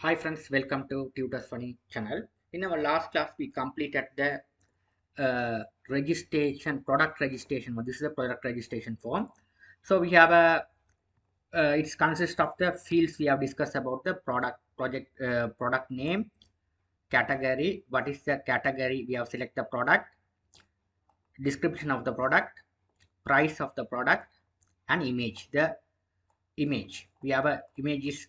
Hi friends, welcome to Tutors Funny channel. In our last class, we completed the product registration. This is a product registration form. So we have it consists of the fields we have discussed about the product name, category. What is the category? We have select the product, description of the product, price of the product, and image. The image we have a images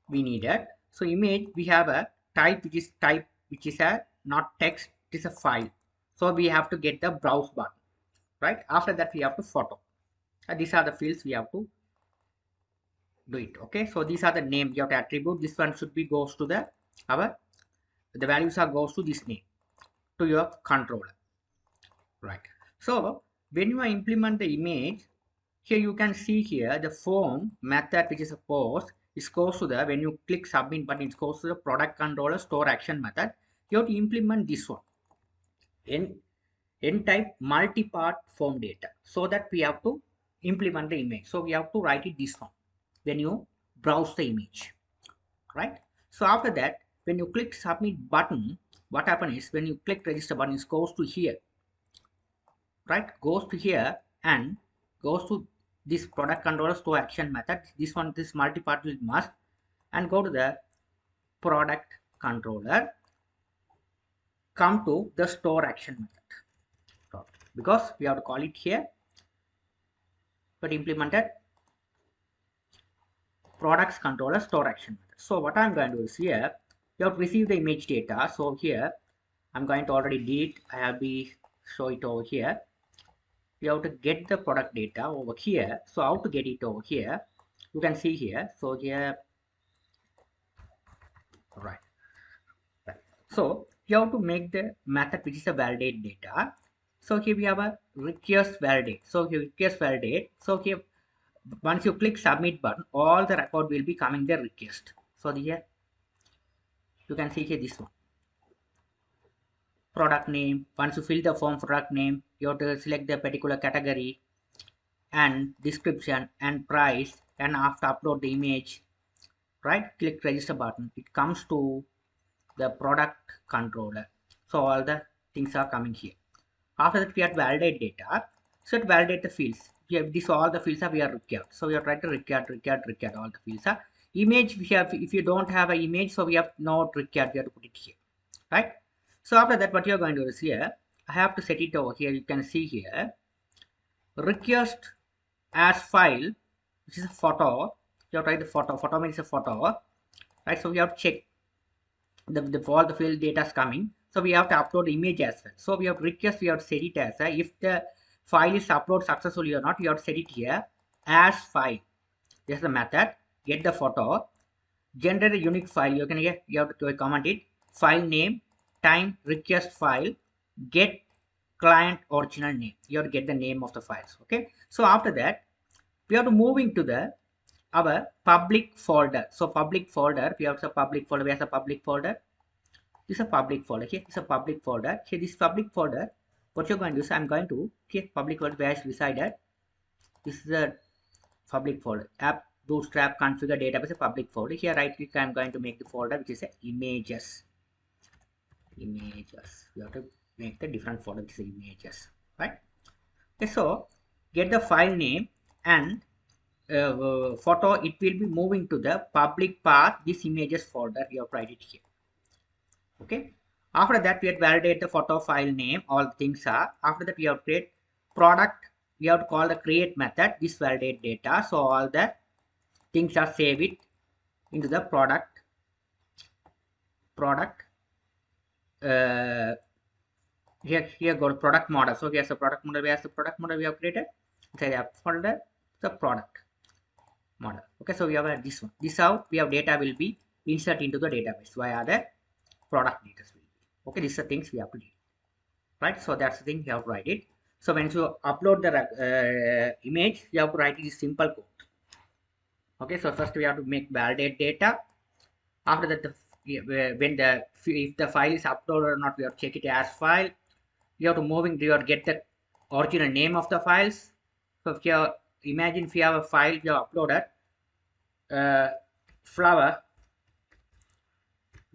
we needed. So image we have a type which is a not text, it is a file. So we have to get the browse button, right? After that we have to photo. These are the fields we have to do it. Okay, so these are the name you have to attribute. This one should be goes to our the values are goes to this name to your controller, right? So when you implement the image, here you can see here the form method which is a post. It goes to the when you click submit button, it goes to the product controller store action method. You have to implement this one in type multi-part form data, so that we have to implement the image. So we have to write it this one when you browse the image, right? So after that, when you click submit button, what happens is when you click register button, it goes to here, right? Goes to here and goes to this product controller store action method. This one, this multi-part will must, and go to the product controller, come to the store action method, because we have to call it here, but implemented products controller store action method. So what I'm going to do is here, you have to receive the image data. So here I'm going to already delete, I have to show it over here. You have to get the product data over here. So how to get it over here, you can see here. So here, right. So you have to make the method which is a validate data. So here we have a request validate. So here request validate. So here once you click submit button, all the record will be coming the request. So here you can see here this one, product name. Once you fill the form product name, you have to select the particular category and description and price, and after upload the image, right, click register button, it comes to the product controller. So all the things are coming here. After that we have to validate data. So to validate the fields, we have this, all the fields are we are required. So we are trying to required all the fields are. Image we have, if you don't have an image, so we have not required, we have to put it here, right? So after that what you are going to do is here, I have to set it over here. You can see here request as file, which is a photo. You have to write the photo means a photo, right? So we have to check the all the field data is coming. So we have to upload the image as well. So we have to request, we have to set it as a, if the file is uploaded successfully or not, you have to set it here as file. This is the method. Get the photo, generate a unique file. You can get, you have to comment it, file name, time, request file, get client original name. You have to get the name of the files. Okay. So after that, we have to move into the our public folder. So public folder, we have a public folder. We have a public folder. This is a public folder. Here is a public folder. Here this public folder. What you're going to do is I'm going to click public folder where it's decided. This is a public folder. App bootstrap configure database, a public folder. Here right click, I'm going to make the folder which is a images. Images. You have to make the different folder, which is images, right? Okay, so get the file name and photo. It will be moving to the public path. This images folder. You have to write it here. Okay. After that, we have to validate the photo file name. All things are. After that, we have to create product. We have to call the create method. This validate data. So all the things are saved it into the product. Here go to product model. So here's the product model. Where's the product model we have created? Inside the folder, the product model. Okay. So we have this one. This how we have data will be insert into the database via the product details. Okay, these are things we have to do, right? So that's the thing, you have to write it. So when you upload the image, you have to write this simple code. Okay, so first we have to make validate data. After that, if the file is uploaded or not, we have to check it as file. You have to you have to get the original name of the files. So if you imagine if you have a file you have uploaded flower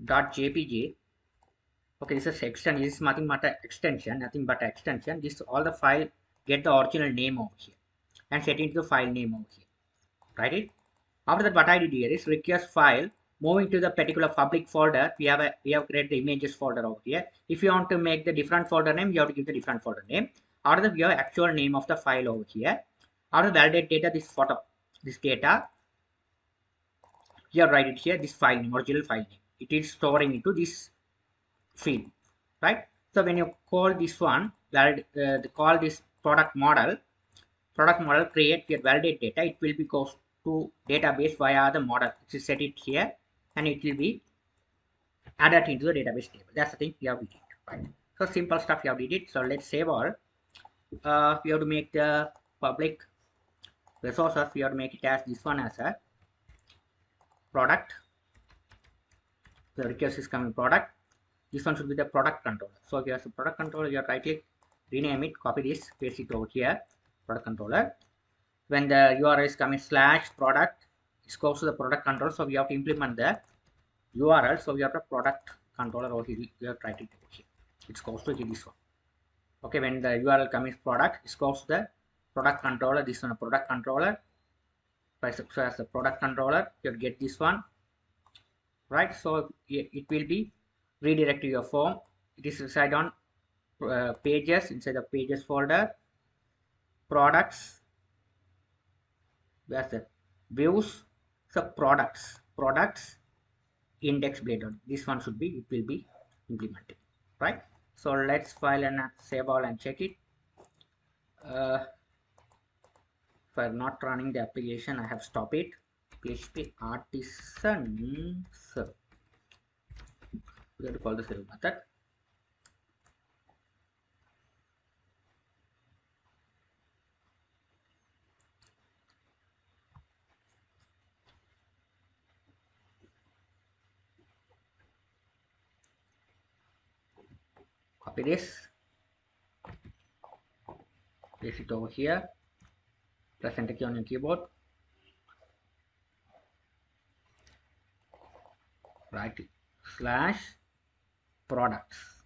.jpg. Okay, this is extension. This is nothing but an extension, nothing but an extension. This all the file get the original name over here and set into the file name over here. Write it. After that, what I did here is request file. Moving to the particular public folder, we have created the images folder over here. If you want to make the different folder name, you have to give the different folder name. After that, we have actual name of the file over here. After validate data, this photo, this data, here write it here, this file name, original file name. It is storing into this field, right? So when you call this one, call this product model create your validate data, it will be goes to database via the model. So set it here and it will be added into the database table. That's the thing you have to do, right? So simple stuff you have to do it. So let's save all. We have to make the public resources, we have to make it as this one as a product. The request is coming product. This one should be the product controller. So if you have a product controller, you have right click, rename it, copy this, paste it over here, product controller. When the URL is coming /product, it goes to the product controller. So we have to implement the URL. So we have the product controller over here. We have tried it over here. It goes to this one. Okay, when the URL comes product, it goes to the product controller. This one, a product controller. So as the product controller, you'll get this one, right? So it will be redirect to your form. It is reside on pages, inside the pages folder, products, where's the views, so products index blade on this one should be, it will be implemented, right? So let's file and save all and check it. If I'm not running the application, I have stopped it. PHP artisan, so we have to call the save method. Copy this, paste it over here, press enter key on your keyboard, write /products,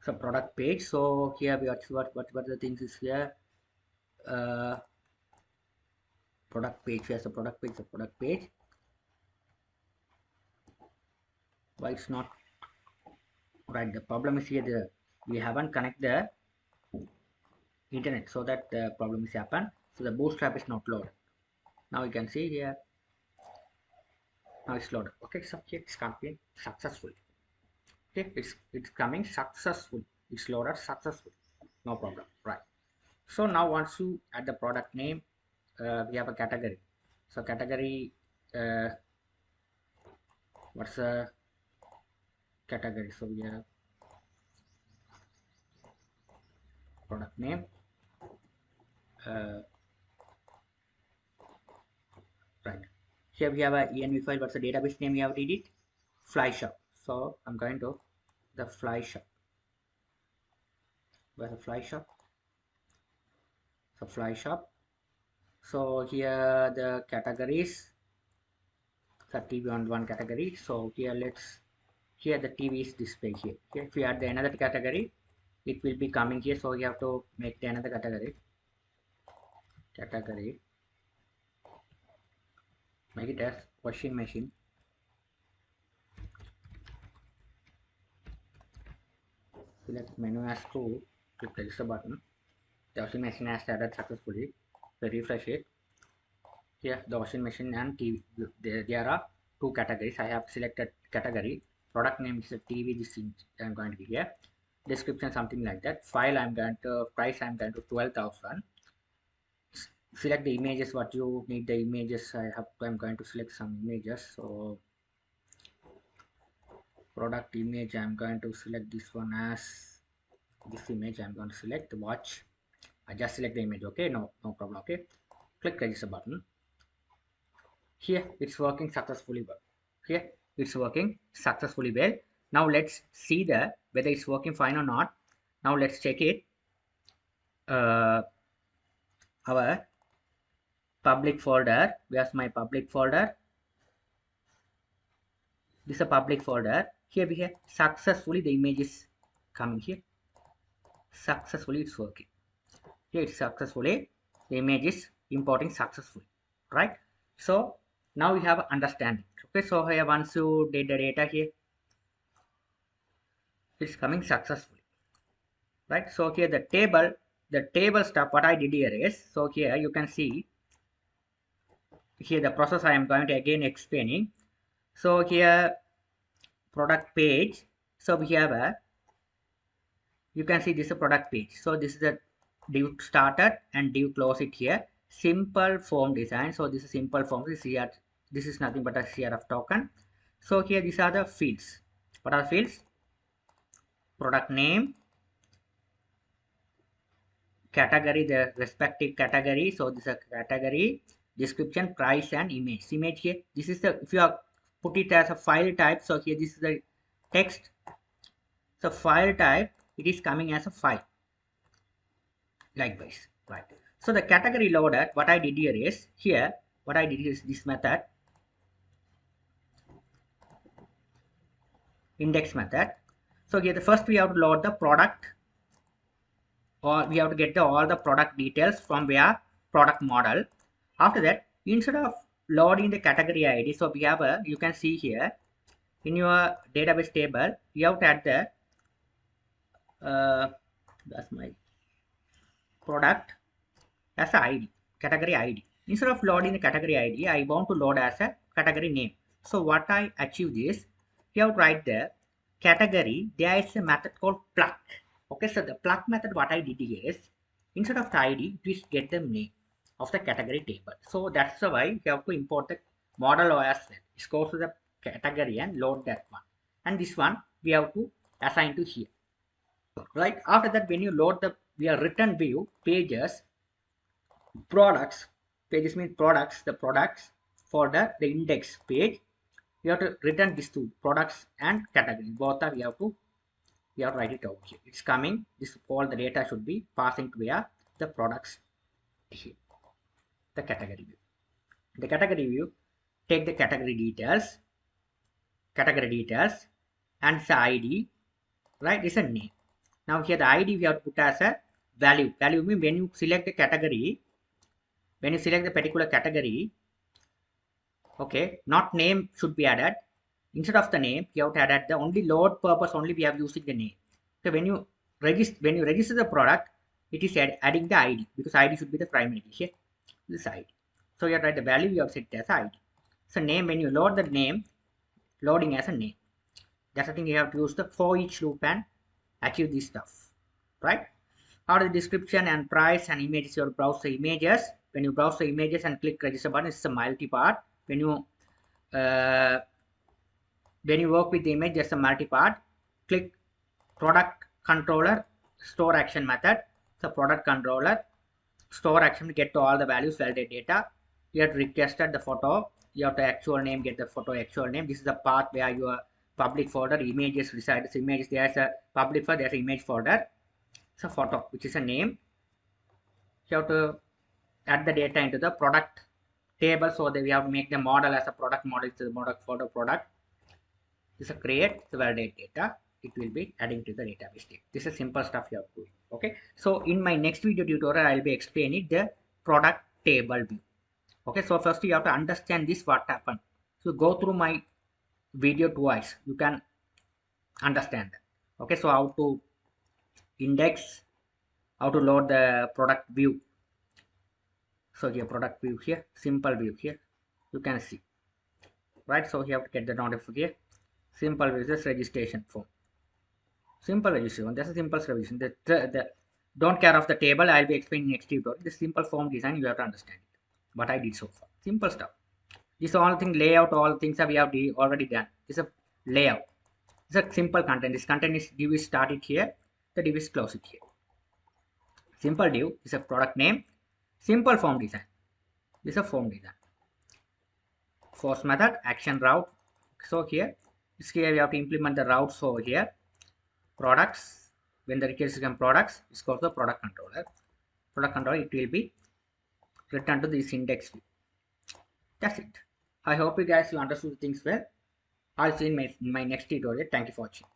so product page. So here we are, what the things is here, product page. Here's the product page, why it's not right? The problem is here, we haven't connect the internet, so that the problem is happen. So the bootstrap is not loaded. Now you can see here, now it's loaded. Okay, so here it's coming successfully. Okay, it's coming successful, it's loaded successful, no problem, right? So now once you add the product name, we have a category. So category, what's the category? So we have product name, right? Here we have a env file. What's the database name? We have read it, fly shop. So I'm going to the fly shop. Where's the fly shop? So fly shop. So here the categories, the TV on one category. So here here the TV is displayed here. Okay, if you add the another category, it will be coming here. So you have to make the another category, make it as washing machine. Select menu as true, click the register button. The washing machine has added successfully. So refresh it. Here the washing machine and TV, there are two categories. I have selected category. Product name is a TV. This thing I'm going to be here. Description something like that. File I'm going to, price I'm going to 12,000. Select the images what you need. The images I'm going to select some images. So product image, I'm going to select this one as this image. I'm going to select the watch. I just select the image. Okay, no problem. Okay, click register button. Here it's working successfully well. Here it's working successfully well. Now let's see the whether it's working fine or not. Now let's check it. Our public folder, where's my public folder? This is a public folder. Here we have successfully the image is coming here. Successfully it's working. Here it's successfully the image is importing successfully, right? So now we have understanding. Okay, so here once you did the data here, it's coming successfully, right? So here the table stuff what I did here is, so here you can see here the process I am going to again explaining. So here product page, so we have a, you can see this is a product page. So this is the div started and div close it here. Simple form design. So this is simple form. This is nothing but a CRF token. So here these are the fields. What are the fields? Product name, category, the respective category. So this is a category, description, price, and image. Image here. This is the, if you are put it as a file type. So here this is the text. So file type, it is coming as a file. Likewise, right? So the category loader, what I did here is, here what I did is this method, index method. So here the first we have to load the product, or we have to get the all the product details from where product model. After that, instead of loading the category ID, so we have a, you can see here in your database table, you have to add the that's my product as a ID, category ID. Instead of loading the category ID, I want to load as a category name. So what I achieve is, you have to write the category, there is a method called pluck. Okay, so the pluck method what I did is, instead of the ID, it will get the name of the category table. So that's why you have to import the model OS set. It goes to the category and load that one. And this one we have to assign to here. Right, after that when you load the, we are return view pages, products, pages means products, the products for the index page, you have to return these two products and category, both are, we have to write it out here. It's coming, this all the data should be passing to where the products here, the category view. The category view, take the category details and the ID, right, is a name. Now here the ID we have to put as a value. Value means when you select the category, when you select the particular category, okay, not name should be added. Instead of the name, you have to add the only load purpose only we have using the name. So when you register the product, it is adding the ID, because ID should be the primary here. This ID. So you have to write the value, you have set it as ID. So name, when you load the name, loading as a name. That's the thing, you have to use the for each loop and achieve this stuff, right? Out of the description and price and images, you have to browse the images. When you browse the images and click register button, it's a multi-part. When you work with the image, there's a multi-part. Click product controller store action method. So product controller store action to get to all the values, validate data. You have to request the photo. You have to actual name, get the photo actual name. This is the part where your public folder images reside. This image, there's a public folder, there's an image folder. It's a photo, which is a name. You have to add the data into the product table, so that we have to make the model as a product model to the product photo product. This is a create the validate data. It will be adding to the database table. This is simple stuff you have to do. Okay, so in my next video tutorial, I'll be explaining the product table view. Okay, so first you have to understand this what happened. So go through my video twice, you can understand that. Okay, so how to index, how to load the product view. So here product view here, simple view here, you can see, right? So you have to get the notification. Simple view is registration form. Simple registration. That's a simple registration. The don't care of the table. I'll be explaining next tutorial. The simple form design, you have to understand it. What I did so far. Simple stuff. This all thing layout, all things that we have already done. This is a layout. It's a simple content. This content is div is started here. The div is closed here. Simple div is a product name. Simple form design. This is a form design. Force method, action route. So here we have to implement the routes over here. Products, when the request comes products, it's called the product controller. Product controller, it will be returned to this index view. That's it. I hope you guys understood things well. I'll see you in my next tutorial. Thank you for watching.